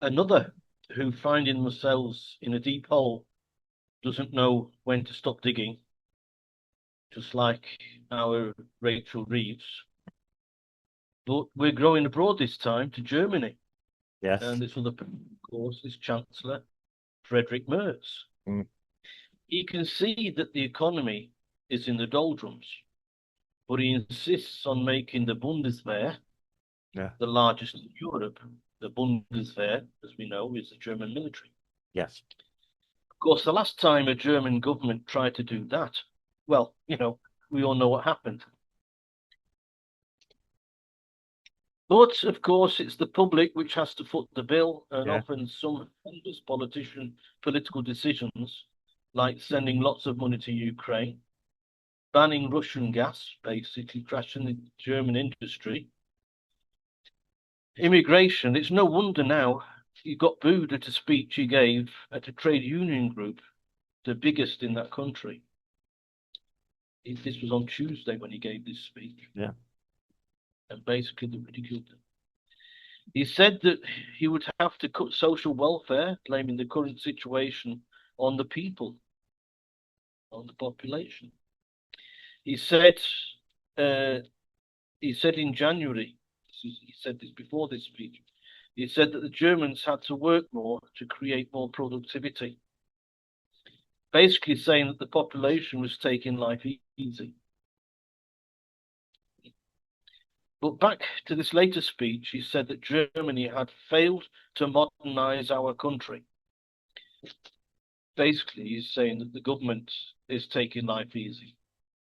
another who finding themselves in a deep hole doesn't know when to stop digging, just like our Rachel Reeves. But we're growing abroad this time to Germany. Yes. And this other, of course, is Chancellor Friedrich Merz. Mm. He can see that the economy is in the doldrums, but he insists on making the Bundeswehr Yeah. the largest in Europe. The Bundeswehr, as we know, is the German military. Yes. Of course, the last time a German government tried to do that, well, we all know what happened. But of course, it's the public which has to foot the bill, and Yeah. often some political decisions, like sending lots of money to Ukraine, banning Russian gas, basically crashing the German industry. Immigration, it's no wonder now he got booed at a speech he gave at a trade union group, the biggest in that country. This was on Tuesday when he gave this speech, Yeah. and basically they ridiculed him. He said that he would have to cut social welfare, blaming the current situation on the people, on the population. He said, uh, he said in January, he said this before this speech, he said that the Germans had to work more to create more productivity, basically saying that the population was taking life easy. But back to this later speech, he said that Germany had failed to modernize our country. Basically, he's saying that the government is taking life easy.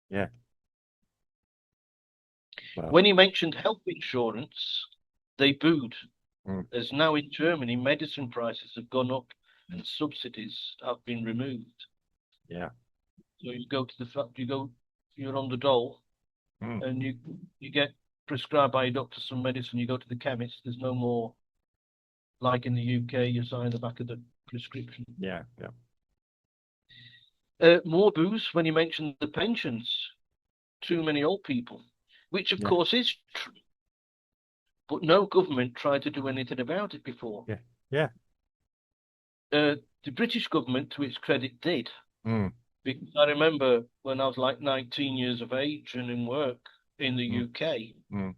Yeah. Well. When he mentioned health insurance, they booed, Mm. as now in Germany, medicine prices have gone up and subsidies have been removed. Yeah. So you go to you're on the dole, Mm. and you get prescribed by a doctor some medicine. You go to the chemist. There's no more like in the UK. You sign the back of the prescription. Yeah. Yeah. More booze when you mention the pensions. Too many old people, which of Yeah. course is true, but no government tried to do anything about it before. Yeah. Yeah. The British government, to its credit, did. Mm. Because I remember when I was like 19 years of age and in work in the Mm. UK, Mm.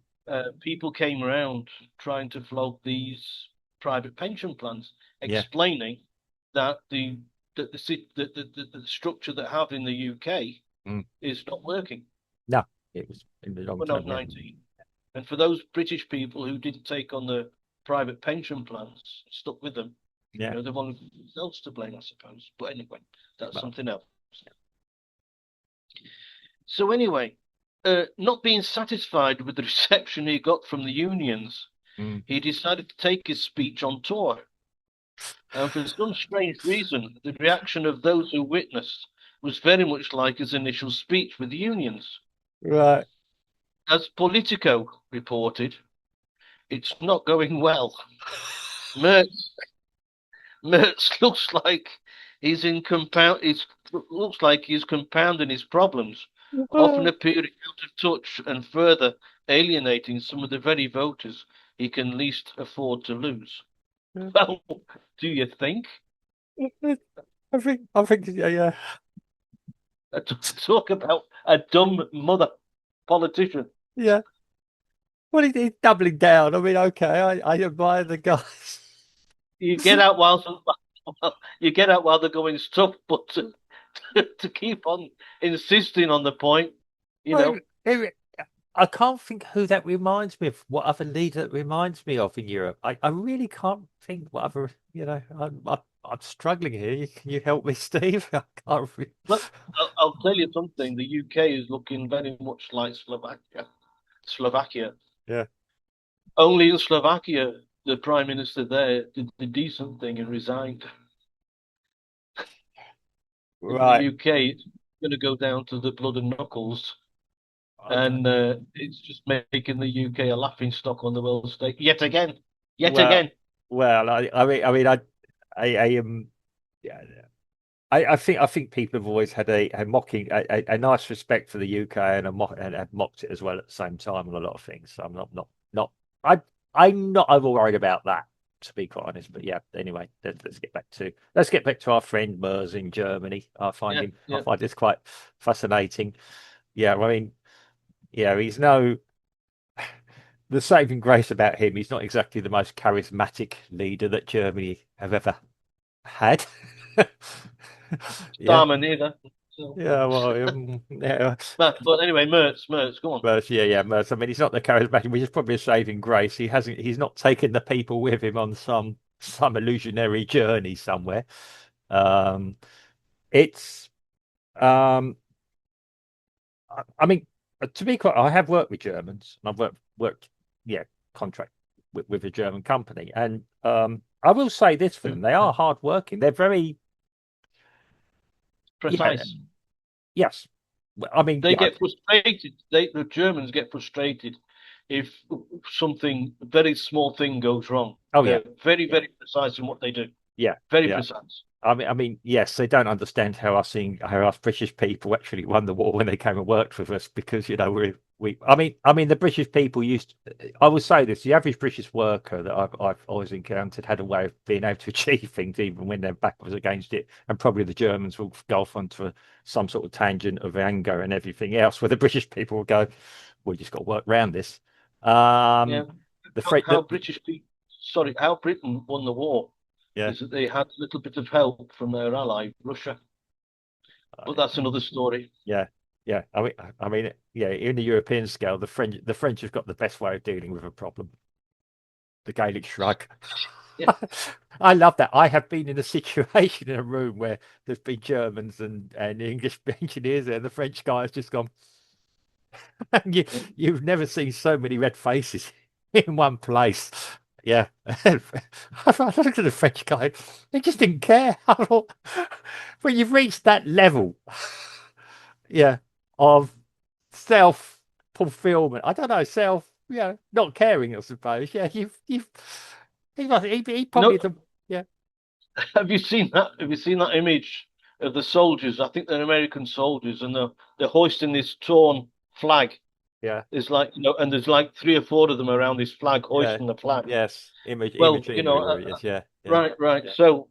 people came around trying to float these private pension plans, Yeah. explaining that the structure that have in the UK Mm. is not working. No, it was in the long When I was term. Yeah. 19. And for those British people who didn't take on the private pension plans, stuck with them, Yeah. they've only themselves to blame, I suppose. But anyway, that's Well. something else. So anyway, not being satisfied with the reception he got from the unions, Mm. he decided to take his speech on tour. And for some strange reason, the reaction of those who witnessed was very much like his initial speech with the unions. Right. As Politico reported, it's not going well. Merz, Merz looks like looks like he's compounding his problems, often appearing out of touch and further alienating some of the very voters he can least afford to lose. Well, do you think? I think, yeah, yeah, Talk about a dumb mother politician. yeah. Well, he's doubling down. I mean, okay, I admire the guys. You get out while you get out while they're going stuff, but to keep on insisting on the point, you Well, know. I can't think who that reminds me of. What other leader that reminds me of in Europe? I really can't think what other. I'm struggling here. Can you help me, Steve? I can't. Well, I'll tell you something. The UK is looking very much like Slovakia. Slovakia. Yeah. Only in Slovakia, the prime minister there did the decent thing and resigned. In the Right. UK, it's going to go down to the blood and knuckles, I don't. and it's just making the UK a laughing stock on the world stage yet again, yet Well, again. well. I mean, I am. Yeah. I think people have always had a mocking, a nice respect for the UK and and have mocked it as well at the same time on a lot of things. So I'm not. I I'm not over worried about that. to be quite honest. But yeah, anyway, let's get back to our friend Merz in Germany. Yeah, I yeah. find this quite fascinating. Yeah, I mean, yeah, he's no the saving grace about him. He's not exactly the most charismatic leader that Germany have ever had. Yeah, Starmer neither. So, yeah. Well, yeah. but anyway, Mertz, go on. But yeah, Merz. I mean, he's not the charismatic, which is probably a saving grace. He hasn't. He's not taken the people with him on some illusionary journey somewhere. Um, it's. Um, I mean, to be quite, I have worked with Germans, and I've worked, yeah, contract with a German company, and I will say this for them: they are hard working. They're very, yeah, Precise. yes. I mean, They yeah, get frustrated. The Germans get frustrated if something very small thing goes wrong. oh yeah, They're very, yeah, very precise in what they do. yeah, Very yeah. precise. I mean, yes, they don't understand how us British people actually won the war when they came and worked with us because I mean, the British people I will say this: the average British worker that I've always encountered had a way of being able to achieve things even when their back was against it, and probably the Germans will go off onto some sort of tangent of anger and everything else, where the British people will go, "We just got to work around this." Yeah. Um, the How, Fre how British people, sorry, how Britain won the war yeah. is that they had a little bit of help from their ally, Russia. But that's another story. Yeah, yeah. I mean, yeah. In the European scale, the French have got the best way of dealing with a problem. The Gaelic shrug. Yeah. I love that. I have been in a situation in a room where there's been Germans and English engineers there, and the French guy has just gone. You Yeah. you've never seen so many red faces in one place. Yeah. I looked at the French guy. He just didn't care. I thought, when you've reached that level, yeah, of self fulfillment. I don't know, not caring, I suppose. Yeah, he probably No, the, yeah, have you seen that image of the soldiers? I think they're American soldiers, and they're hoisting this torn flag. yeah, It's like, and there's like three or four of them around this flag, yeah, hoisting the flag. yes, Well, imagery warriors. Yeah, yeah, right, right. So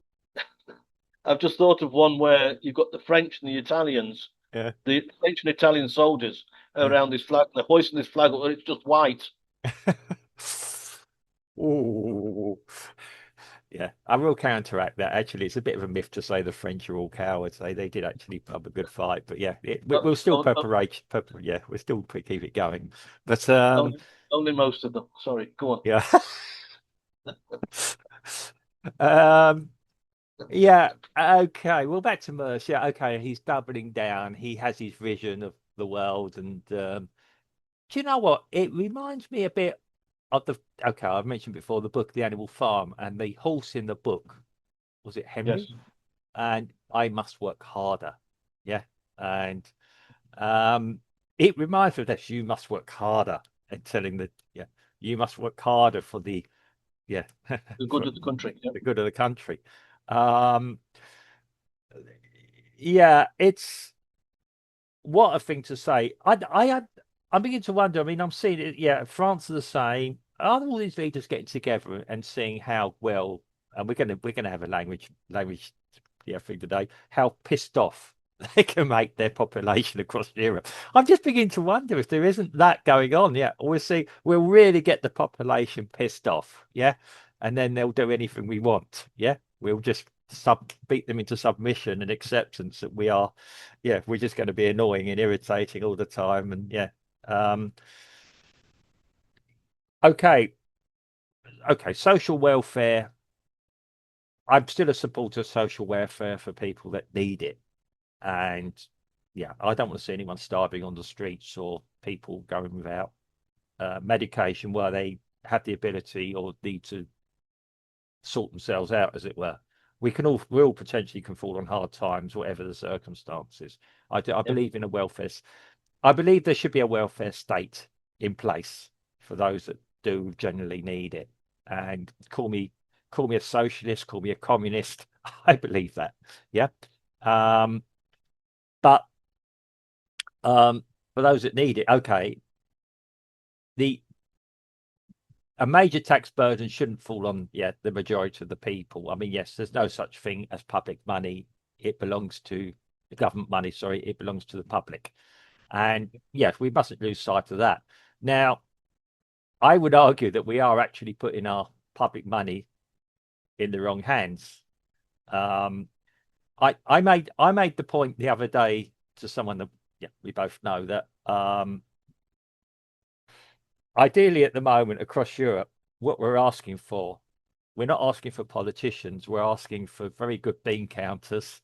I've just thought of one where you've got the French and the Italians, yeah, the French and Italian soldiers yeah. around this flag. They're hoisting this flag, and it's just white. Ooh. Yeah, I will counteract that. Actually, it's a bit of a myth to say the French are all cowards. They did actually put up a good fight, but yeah, we'll still Oh, oh, yeah, we'll still keep it going. But only most of them. Sorry, go on. yeah, um, yeah, okay. Well, back to Merce. Yeah, okay. He's doubling down. He has his vision of the world, and do you know what? It reminds me a bit of the. Okay, I've mentioned before the book, The Animal Farm, and the horse in the book. Was it Yes. Henry? And I must work harder. Yeah, and um, it reminds me of that. You must work harder, and telling the yeah, you must work harder for the yeah The good for of the country. Yeah. the good of the country. Um, yeah, it's what a thing to say. I'm beginning to wonder. I mean, I'm seeing it. Yeah, France are the same. Are all these leaders getting together and seeing how well? And we're gonna have a language yeah thing today. How pissed off they can make their population across Europe. I'm just beginning to wonder if there isn't that going on. Yeah, we'll really get the population pissed off. Yeah, and then they'll do anything we want. Yeah, we'll just beat them into submission and acceptance that we're just going to be annoying and irritating all the time. And yeah, um, okay, okay, social welfare. I'm still a supporter of social welfare for people that need it. And yeah, I don't want to see anyone starving on the streets or people going without medication where they have the ability or need to sort themselves out, as it were. We all potentially can fall on hard times, whatever the circumstances. I Yeah. believe in a welfare. I believe there should be a welfare state in place for those that do generally need it. And call me a socialist, call me a communist. I believe that. Yeah. Um, but for those that need it, okay. The a major tax burden shouldn't fall on the majority of the people. I mean, yes, there's no such thing as public money. It belongs to the government money. Sorry, it belongs to the public, and yes, we mustn't lose sight of that. Now, I would argue that we are actually putting our public money in the wrong hands. I made the point the other day to someone that we both know that ideally at the moment across Europe, what we're asking for, we're not asking for politicians, we're asking for very good bean counters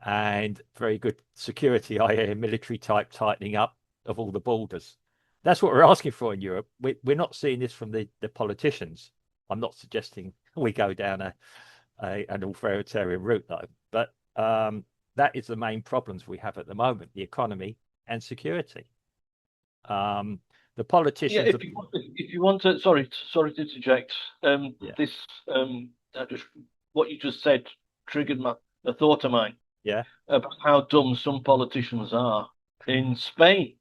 and very good security, i.e. military type tightening up of all the borders. That's what we're asking for in Europe. We're not seeing this from the politicians. I'm not suggesting we go down an authoritarian route, though. But that is the main problems we have at the moment: the economy and security. The politicians. Yeah, if you want to, sorry to interject. Yeah. This just what you just said triggered a thought of mine. Yeah. About how dumb some politicians are. In Spain,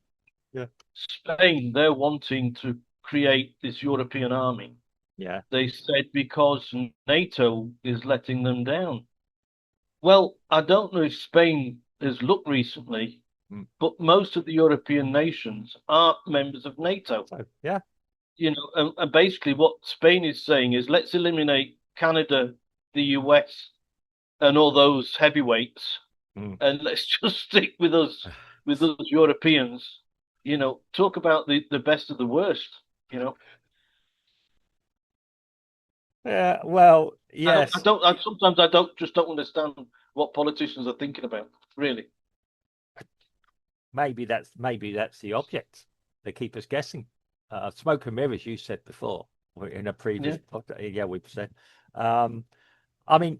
Yeah. Spain, they're wanting to create this European army. Yeah. They said because NATO is letting them down. Well, I don't know if Spain has looked recently, but most of the European nations aren't members of NATO. So, yeah. You know, and basically what Spain is saying is let's eliminate Canada, the US, and all those heavyweights, and let's just stick with us Europeans. You know, talk about the best of the worst. You know. Yeah. Well, yes. Sometimes I don't understand what politicians are thinking about. Really. Maybe that's the object. They keep us guessing. Smoke and mirrors, you said before in a previous podcast. Yeah, we've said. I mean,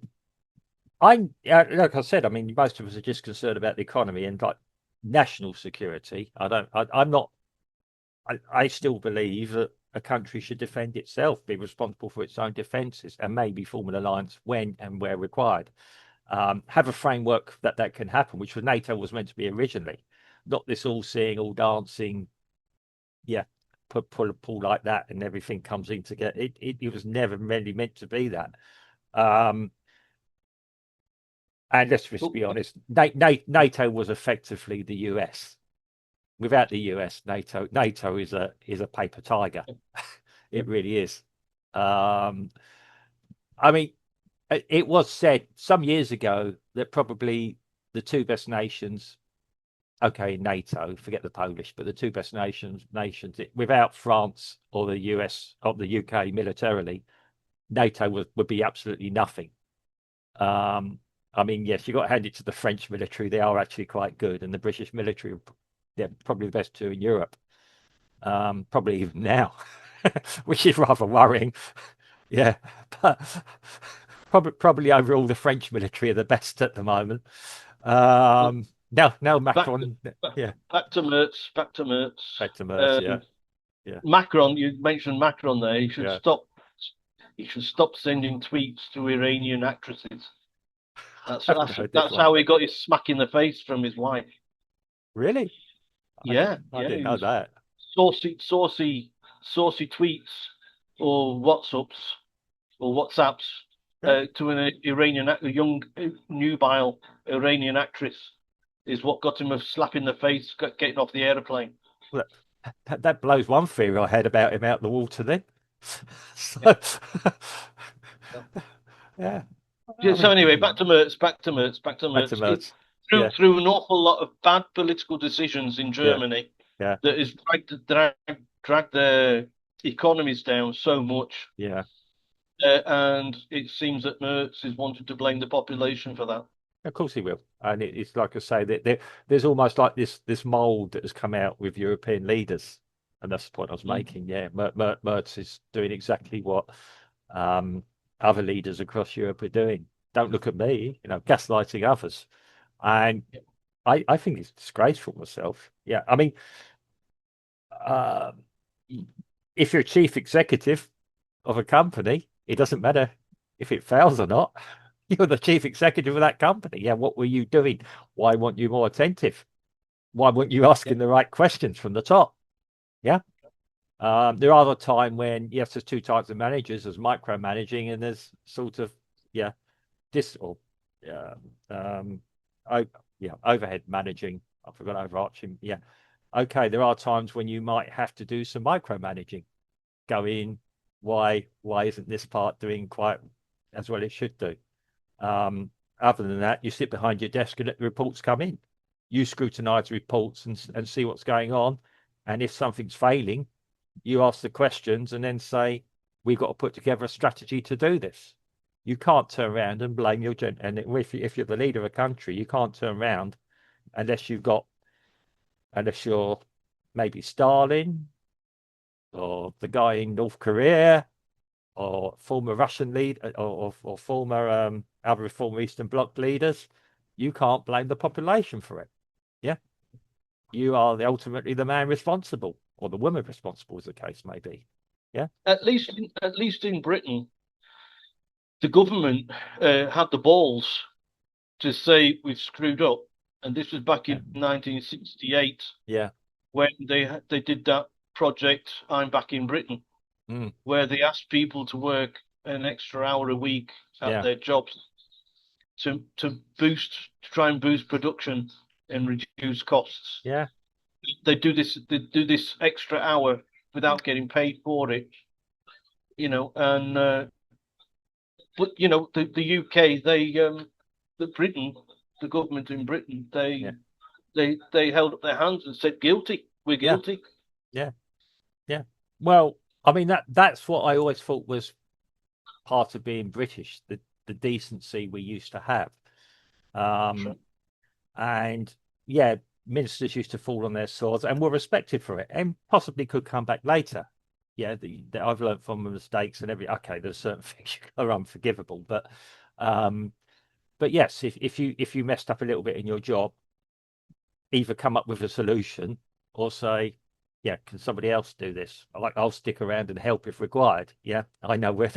like I said, I mean, most of us are just concerned about the economy and like national security. I still believe that a country should defend itself, be responsible for its own defences, and maybe form an alliance when and where required. Have a framework that can happen, which was NATO was meant to be originally, not this all seeing, all dancing. Yeah, pull like that, and everything comes in together. It was never really meant to be that. And let's just be honest, NATO was effectively the US. Without the US, NATO is a paper tiger. It really is. I mean, it was said some years ago that probably the two best nations, okay, NATO, forget the Polish, but the two best nations without France or the US or the UK militarily, NATO would be absolutely nothing. I mean, yes, you got to hand it to the French military; they are actually quite good, and the British military, they're probably the best two in Europe, probably even now, which is rather worrying. Yeah, but probably overall the French military are the best at the moment. Now Macron, back to Merz. Back to Merz, yeah. Macron, you mentioned Macron there. He should stop. He should stop sending tweets to Iranian actresses. That's how he got his smack in the face from his wife. Really? I didn't know that. Saucy tweets or WhatsApps to an a young nubile Iranian actress is what got him a slap in the face getting off the airplane. Well, that blows one theory I had about him out the water then. So, yeah. So anyway, back to Merz. Through an awful lot of bad political decisions in Germany that has dragged their economies down so much. Yeah. And it seems that Merz is wanting to blame the population for that. Of course he will. And it's like I say, that there's almost like this mold that has come out with European leaders. And that's the point I was making. Yeah, Merz is doing exactly what other leaders across Europe are doing. Don't look at me, gaslighting others. And I think it's disgraceful myself. Yeah, I mean, if you're a chief executive of a company, it doesn't matter if it fails or not. You're the chief executive of that company. Yeah, what were you doing? Why weren't you more attentive? Why weren't you asking the right questions from the top? Yeah. There are a time when, yes, there's two types of managers. There's micromanaging and there's sort of, yeah, this or um, oh, yeah, overhead managing. I forgot overarching. Yeah. Okay, there are times when you might have to do some micromanaging. Go in, why isn't this part doing quite as well it should do? Um, Other than that, you sit behind your desk and let the reports come in. You scrutinize the reports and see what's going on. And if something's failing, you ask the questions and then say, we've got to put together a strategy to do this. You can't turn around and blame your gen. And if you're the leader of a country, you can't turn around unless unless you're maybe Stalin or the guy in North Korea or former Russian lead or former other former Eastern Bloc leaders. You can't blame the population for it. Yeah, you are ultimately the man responsible or the woman responsible, as the case may be. Yeah, At least in Britain, the government had the balls to say we've screwed up, and this was back yeah, in 1968 yeah. when they did that project I'm Back in Britain, Mm, where they asked people to work an extra hour a week at yeah, their jobs to try and boost production and reduce costs. yeah, They do this extra hour without getting paid for it, and but the UK, the Britain, the government in Britain, yeah, they held up their hands and said guilty, we're yeah, guilty. yeah, yeah. Well, I mean that's what I always thought was part of being British, the decency we used to have. Um, and yeah, ministers used to fall on their swords and were respected for it, and possibly could come back later. Yeah, I've learned from the mistakes and okay, there's certain things are unforgivable, but yes, if you messed up a little bit in your job, either come up with a solution or say, yeah, can somebody else do this? Like I'll stick around and help if required. Yeah, I know where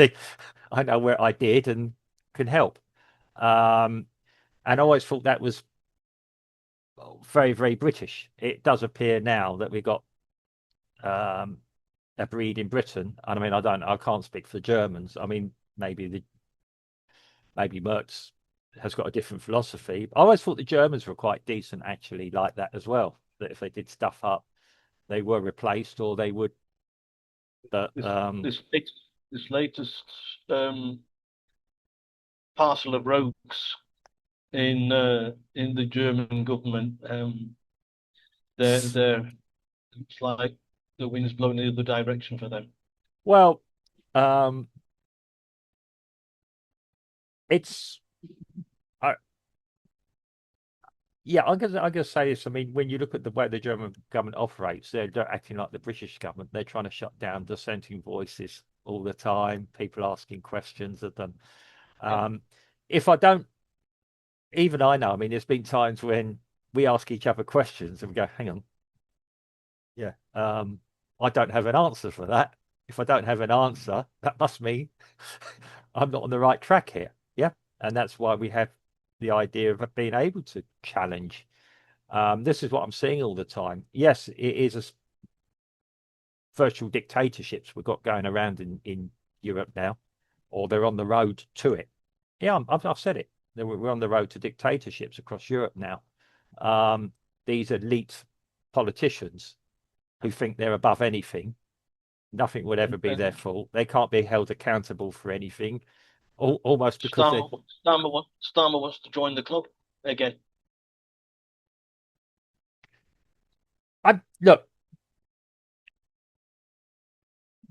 I know where I did and can help. Um, and I always thought that was very, very British. It does appear now that we got um, a breed in Britain. And I mean, I can't speak for the Germans. I mean, maybe Merz has got a different philosophy. I always thought the Germans were quite decent, actually, like that as well. That if they did stuff up, they were replaced or they would. But This this this latest um, parcel of rogues in the German government, they're it's like the wind's blowing the other direction for them. well, um, it's I, yeah, I'm gonna say this. I mean, when you look at the way the German government operates, they're acting like the British government. They're trying to shut down dissenting voices all the time, people asking questions of them. Yeah, Um, if I don't, even I know, I mean, there's been times when we ask each other questions and we go, hang on, yeah, I don't have an answer for that. If I don't have an answer, that must mean I'm not on the right track here. Yeah. And that's why we have the idea of being able to challenge. This is what I'm seeing all the time. Yes, it is a virtual dictatorships we've got going around in Europe now, or they're on the road to it. Yeah, I've said it. We're on the road to dictatorships across Europe now. Um, these elite politicians who think they're above anything. Nothing would ever be their and fault. They can't be held accountable for anything, almost because they. Starmer wants to join the club again. Look,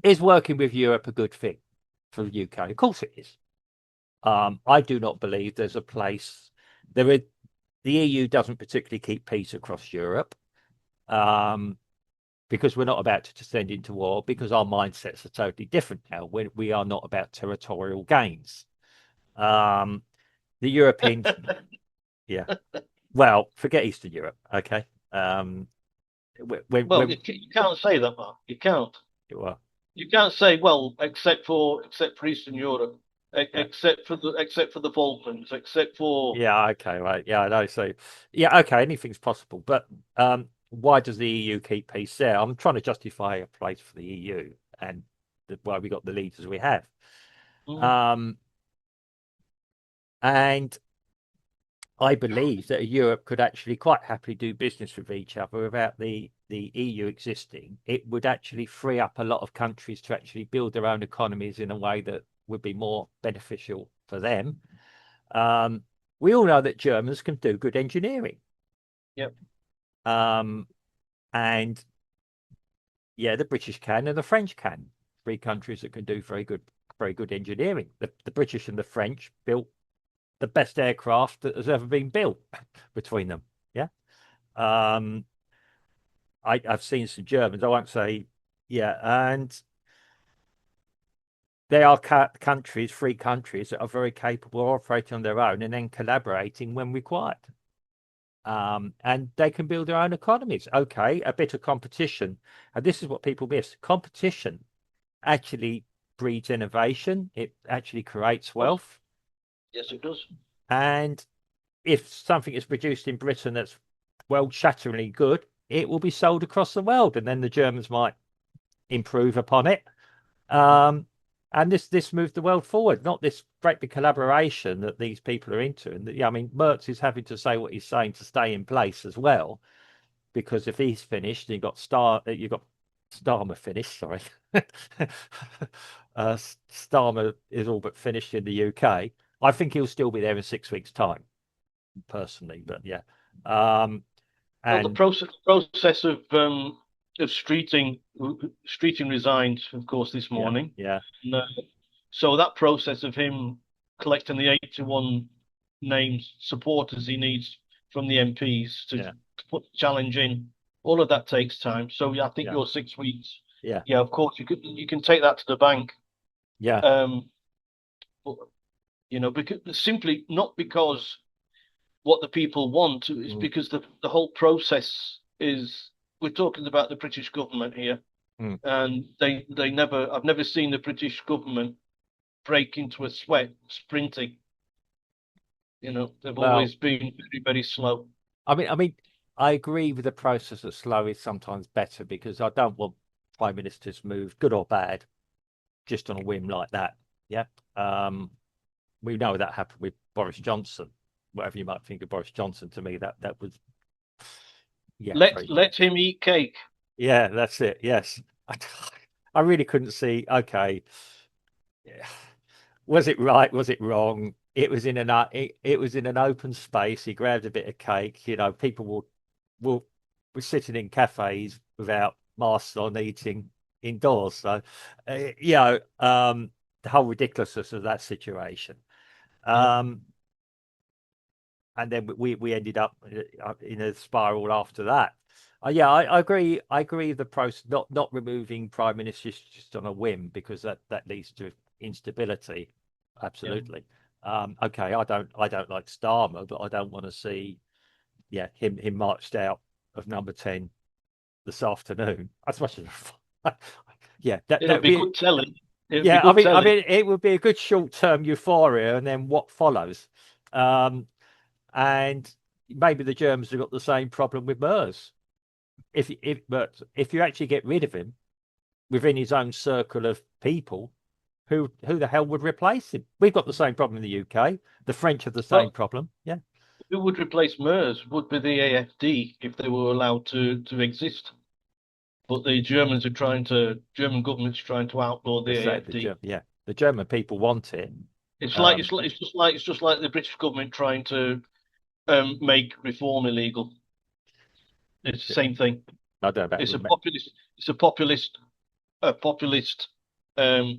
is working with Europe a good thing for the UK? Of course it is. I do not believe there's a place. There is the EU doesn't particularly keep peace across Europe because we're not about to descend into war because our mindsets are totally different now. We are not about territorial gains. Um, the Europeans, yeah. Well, forget Eastern Europe, okay. Well, When you can't say that, Mark. You can't. well, You can't say, well, except for Eastern Europe, yeah, except for the Falklands, except for yeah, okay, right, yeah, I know. So, yeah, okay, anything's possible, but why does the EU keep peace there? I'm trying to justify a place for the EU and why we got the leaders we have. Mm. Um, and I believe that Europe could actually quite happily do business with each other without the EU existing. It would actually free up a lot of countries to actually build their own economies in a way that would be more beneficial for them. Um, we all know that Germans can do good engineering. Yep. Um, and yeah, the British can and the French can. Three countries that can do very good engineering. The British and the French built the best aircraft that has ever been built between them. Yeah. Um, I've seen some Germans. I won't say, yeah, and they are countries, free countries that are very capable of operating on their own and then collaborating when required. And they can build their own economies. Okay, a bit of competition, and this is what people miss: competition actually breeds innovation. It actually creates Oh, wealth, yes, it does. and if something is produced in Britain that's world-shatteringly good, it will be sold across the world, and then the Germans might improve upon it. Um, and this moved the world forward, not this great big collaboration that these people are into. And yeah, I mean, Merz is having to say what he's saying to stay in place as well, because if he's finished, you got Starmer finished. Sorry, uh, Starmer is all but finished in the UK. I think he'll still be there in 6 weeks' time, personally. But yeah, Well, the and process of Streeting resigned, of course, this yeah, morning. yeah, And, so that process of him collecting the 81 names supporters he needs from the MPs yeah, to put the challenge in, all of that takes time. So yeah, I think yeah, your 6 weeks, yeah, yeah, of course you can take that to the bank. yeah. Um, but, because simply not because what the people want is Mm, because the whole process is we're talking about the British government here, mm. and they never I've never seen the British government break into a sweat sprinting. They've Well, always been very, very slow. I mean, I agree with the process that slow is sometimes better because I don't want prime ministers moved, good or bad, just on a whim like that. Yeah. Um, we know that happened with Boris Johnson. Whatever you might think of Boris Johnson, to me, that was, yeah, Let very, let him eat cake. yeah, that's it. Yes. I, I really couldn't see, okay, yeah. Was it right? Was it wrong? It was in an open space. He grabbed a bit of cake. People will were sitting in cafes without masks on, eating indoors. So, the whole ridiculousness of that situation. Yeah, Um, and then we ended up in a spiral after that. Yeah, I agree. I agree with the process, not removing prime ministers just on a whim because that leads to instability. yeah. Absolutely. Okay, I don't like Starmer, but I don't want to see him marched out of number 10 this afternoon. As much as yeah, It'll that'd be be good telling. It'll be yeah. I good mean, I telling. mean, it would be a good short-term euphoria, and then what follows? Um, and maybe the Germans have got the same problem with Merz. But if you actually get rid of him within his own circle of people, who the hell would replace him? We've got the same problem in the UK. The French have the same Well, problem. Yeah, who would replace Merz would be the AFD if they were allowed to exist. But the German government's trying to outlaw the they say AFD. the German people want it. It's like Um, it's like it's just like the British government trying to make reform illegal. It's the same thing. I don't know It's a about populist. It's a populist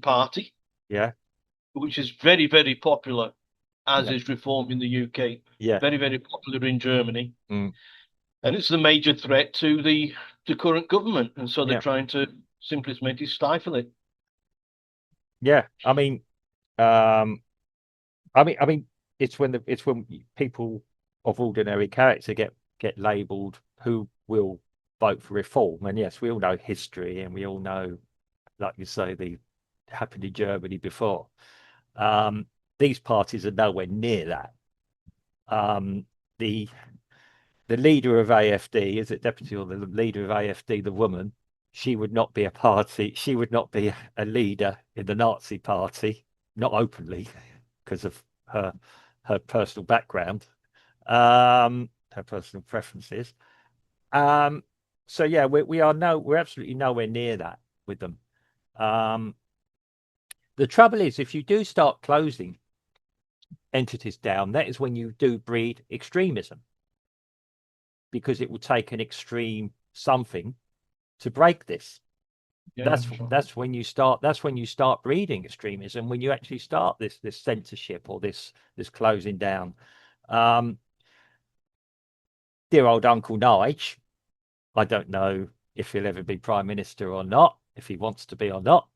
party, yeah, which is very, very popular, as yeah, is reform in the UK. yeah. Very, very popular in Germany, Mm, and it's the major threat to the current government, and so they're yeah, trying to simply stifle it. yeah. Um, I mean, it's when people of ordinary character get labelled who will vote for reform. And yes, we all know history, and we all know, like you say, the happened in Germany before. Um, these parties are nowhere near that. Um, the the leader of AFD, is it deputy or the leader of AFD, the woman, she would not be a party, she would not be a leader in the Nazi party, not openly because of her personal background, her personal preferences. So yeah, we're absolutely nowhere near that with them. The trouble is, if you do start closing entities down, that is when you do breed extremism, because it will take an extreme something to break this. Yeah, sure. That's when you start breeding extremism, when you actually start this censorship or this closing down. Dear old Uncle Nige, I don't know if he'll ever be prime minister or not, if he wants to be or not.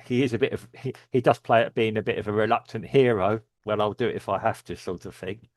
He is a bit of he does play at being a bit of a reluctant hero. Well, I'll do it if I have to, sort of thing.